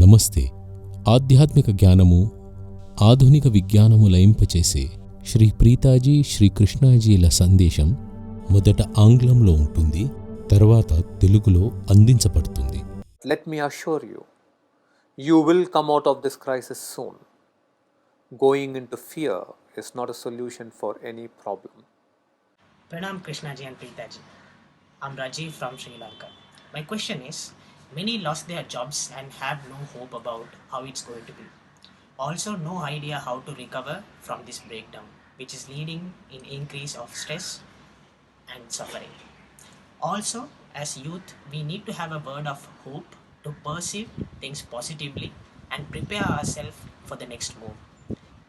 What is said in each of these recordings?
నమస్తే. ఆధ్యాత్మిక జ్ఞానము ఆధునిక విజ్ఞానము లయింపచేసే శ్రీ ప్రీతాజీ శ్రీ కృష్ణాజీల సందేశం మొదట ఆంగ్లంలో ఉంటుంది, తర్వాత తెలుగులో అందించబడుతుంది. Let me assure you, you will come out of this crisis soon. Going into fear is not a solution for any problem. Pranam Krishnaji and Preetaji. I'm Rajiv from Sri Lanka. My question is, many lost their jobs and have no hope about how it's going to be. Also no idea how to recover from this breakdown, which is leading in increase of stress and suffering. Also, as youth, we need to have a word of hope to perceive things positively and prepare ourselves for the next move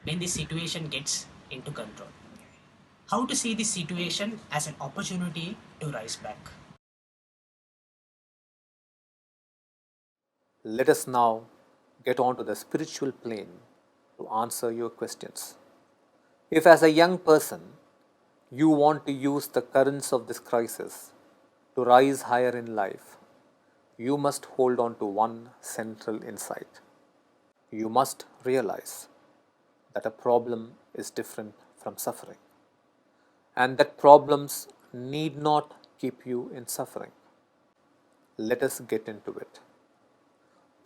when the situation gets into control. How to see this situation as an opportunity to rise back. Let us now get on to the spiritual plane to answer your questions. If as a young person you want to use the currents of this crisis to rise higher in life, you must hold on to one central insight. You must realize that a problem is different from suffering, and that problems need not keep you in suffering. Let us get into it.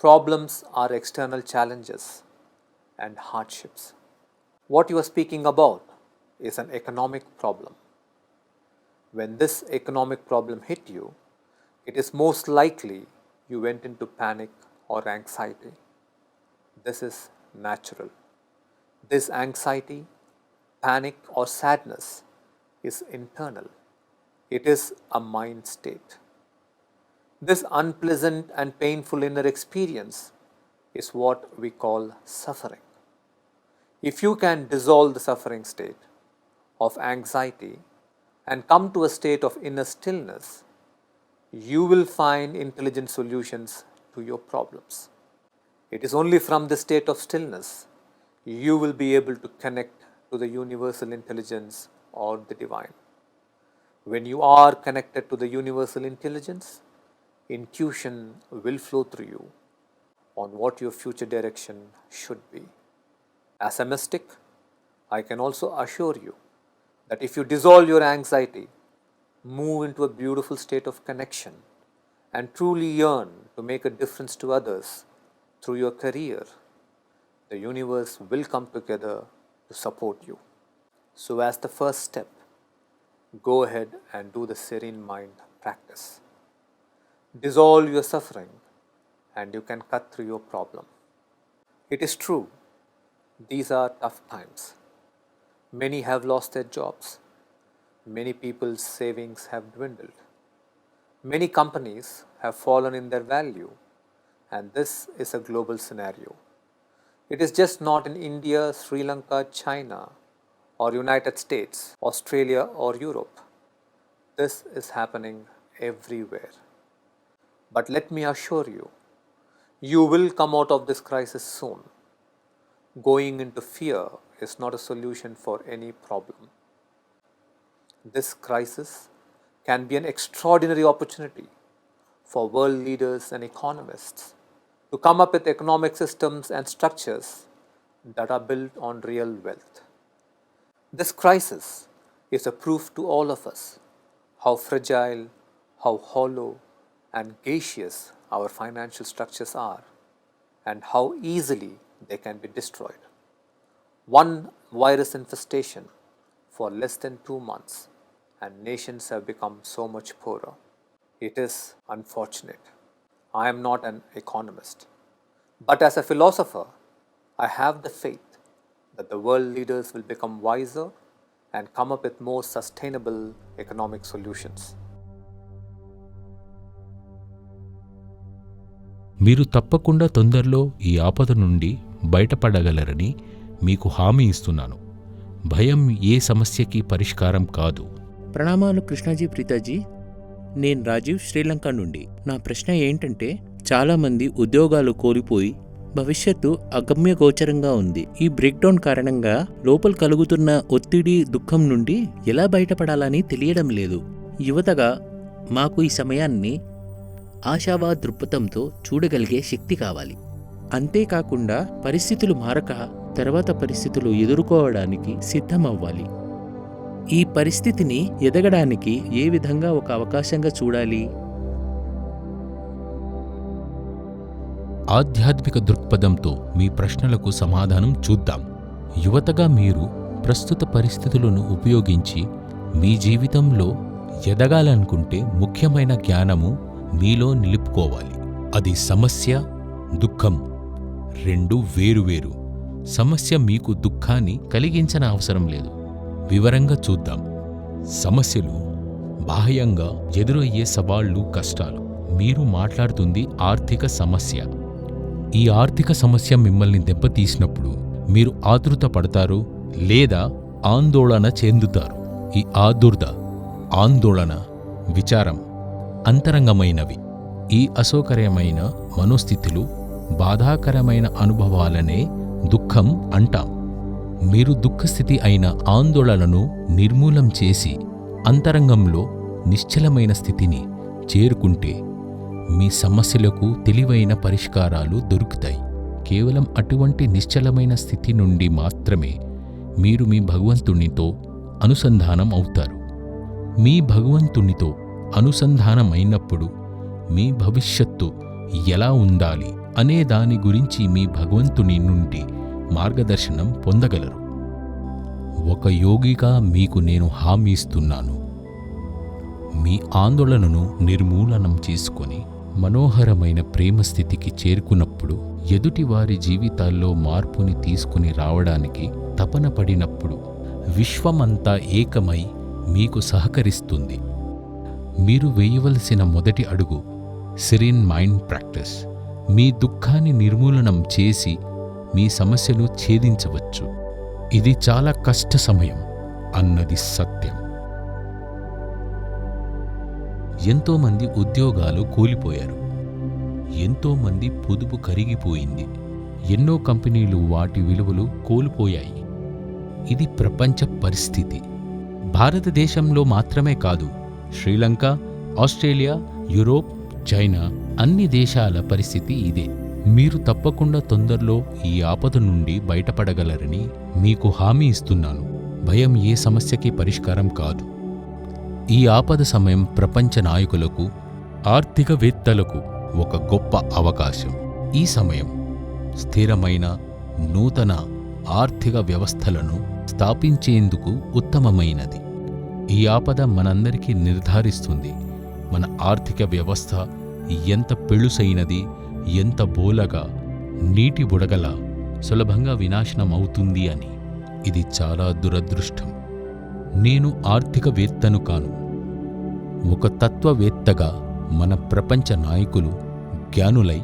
Problems are external challenges and hardships. What you are speaking about is an economic problem. When this economic problem hit you, it is most likely you went into panic or anxiety. This is natural. This anxiety, panic, or sadness is internal. It is a mind state. This unpleasant and painful inner experience is what we call suffering. If you can dissolve the suffering state of anxiety and come to a state of inner stillness, you will find intelligent solutions to your problems. It is only from the state of stillness you will be able to connect to the universal intelligence or the divine. When you are connected to the universal intelligence, intuition will flow through you on what your future direction should be. As a mystic, I can also assure you that if you dissolve your anxiety, move into a beautiful state of connection, and truly yearn to make a difference to others through your career, the universe will come together to support you. So as the first step, go ahead and do the serene mind practice. Dissolve your suffering and you can cut through your problem. It is true, these are tough times. Many have lost their jobs. Many people's savings have dwindled. Many companies have fallen in their value, and this is a global scenario. It is just not in India, Sri Lanka, China, or United States, Australia, or Europe. This is happening everywhere. But let me assure you, you will come out of this crisis soon. Going into fear is not a solution for any problem. This crisis can be an extraordinary opportunity for world leaders and economists to come up with economic systems and structures that are built on real wealth. This crisis is a proof to all of us how fragile, how hollow, and gaseous our financial structures are, and how easily they can be destroyed. One virus infestation for less than 2 months, and nations have become so much poorer. It is unfortunate. I am not an economist, but as a philosopher, I have the faith that the world leaders will become wiser and come up with more sustainable economic solutions. మీరు తప్పకుండా తొందరలో ఈ ఆపద నుండి బయటపడగలరని మీకు హామీ ఇస్తున్నాను. భయం ఏ సమస్యకి పరిష్కారం కాదు. ప్రణామాలు కృష్ణాజీ, ప్రీతాజీ. నేను రాజీవ్, శ్రీలంక నుండి. నా ప్రశ్న ఏంటంటే, చాలామంది ఉద్యోగాలు కోల్పోయి భవిష్యత్తు అగమ్యగోచరంగా ఉంది. ఈ బ్రేక్డౌన్ కారణంగా లోపల కలుగుతున్న ఒత్తిడి, దుఃఖం నుండి ఎలా బయటపడాలని తెలియడం లేదు. యువతగా మాకు ఈ సమయాన్ని ఆశావాద దృక్పథంతో చూడగలిగే శక్తి కావాలి. అంతేకాకుండా పరిస్థితులు మారక తర్వాత పరిస్థితులు ఎదుర్కోవడానికి సిద్ధమవ్వాలి. ఈ పరిస్థితిని ఎదగడానికి ఏ విధంగా ఒక అవకాశంగా చూడాలి? ఆధ్యాత్మిక దృక్పథంతో మీ ప్రశ్నలకు సమాధానం చూద్దాం. యువతగా మీరు ప్రస్తుత పరిస్థితులను ఉపయోగించి మీ జీవితంలో ఎదగాలనుకుంటే ముఖ్యమైన జ్ఞానము మీలో నిలుపుకోవాలి. అది సమస్య, దుఃఖం రెండు వేరువేరు. సమస్య మీకు దుఃఖాన్ని కలిగించన అవసరం లేదు. వివరంగా చూద్దాం. సమస్యలు బాహ్యంగా ఎదురయ్యే సవాళ్లు, కష్టాలు. మీరు మాట్లాడుతుంది ఆర్థిక సమస్య. ఈ ఆర్థిక సమస్య మిమ్మల్ని దెబ్బతీసినప్పుడు మీరు ఆతృత పడతారు లేదా ఆందోళన చెందుతారు. ఈ ఆదుర్ద, ఆందోళన, విచారం అంతరంగమైనవి. ఈ అసౌకర్యమైన మనోస్థితులు, బాధాకరమైన అనుభవాలనే దుఃఖం అంటాం. మీరు దుఃఖస్థితి అయిన ఆందోళనను నిర్మూలం చేసి అంతరంగంలో నిశ్చలమైన స్థితిని చేరుకుంటే మీ సమస్యలకు తెలివైన పరిష్కారాలు దొరుకుతాయి. కేవలం అటువంటి నిశ్చలమైన స్థితి నుండి మాత్రమే మీరు మీ భగవంతునితో అనుసంధానం అవుతారు. మీ భగవంతునితో అనుసంధానమైనప్పుడు మీ భవిష్యత్తు ఎలా ఉండాలి అనే దాని గురించి మీ భగవంతుని నుండి మార్గదర్శనం పొందగలరు. ఒక యోగిగా మీకు నేను హామీ ఇస్తున్నాను. మీ ఆందోళనను నిర్మూలనం చేసుకొని మనోహరమైన ప్రేమస్థితికి చేరుకున్నప్పుడు, ఎదుటివారి జీవితాల్లో మార్పుని తీసుకుని రావడానికి తపన పడినప్పుడు విశ్వమంతా ఏకమై మీకు సహకరిస్తుంది. మీరు వేయవలసిన మొదటి అడుగు సెరెన్ మైండ్ ప్రాక్టీస్. మీ దుఃఖాన్ని నిర్మూలనం చేసి మీ సమస్యను ఛేదించవచ్చు. ఇది చాలా కష్ట సమయం అన్నది సత్యం. ఎంతోమంది ఉద్యోగాలు కూలిపోయారు. ఎంతోమంది పొదుపు కరిగిపోయింది. ఎన్నో కంపెనీలు వాటి విలువలు కోల్పోయాయి. ఇది ప్రపంచ పరిస్థితి. భారతదేశంలో మాత్రమే కాదు, శ్రీలంక, ఆస్ట్రేలియా, యూరోప్, చైనా అన్ని దేశాల పరిస్థితి ఇదే. మీరు తప్పకుండా తొందరలో ఈ ఆపద నుండి బయటపడగలరని మీకు హామీ ఇస్తున్నాను. భయం ఏ సమస్యకి పరిష్కారం కాదు. ఈ ఆపద సమయం ప్రపంచ నాయకులకు, ఆర్థికవేత్తలకు ఒక గొప్ప అవకాశం. ఈ సమయం స్థిరమైన నూతన ఆర్థిక వ్యవస్థలను స్థాపించేందుకు ఉత్తమమైనది. ఈ ఆపద మనందరికీ నిర్ధారిస్తుంది మన ఆర్థిక వ్యవస్థ ఎంత పెళుసైనది, ఎంత బోలగా, నీటి బుడగలా సులభంగా వినాశనం అవుతుంది అని. ఇది చాలా దురదృష్టం. నేను ఆర్థికవేత్తను కాను. ఒక తత్వవేత్తగా మన ప్రపంచ నాయకులు జ్ఞానులై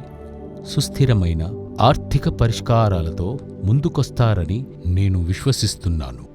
సుస్థిరమైన ఆర్థిక పరిష్కారాలతో ముందుకొస్తారని నేను విశ్వసిస్తున్నాను.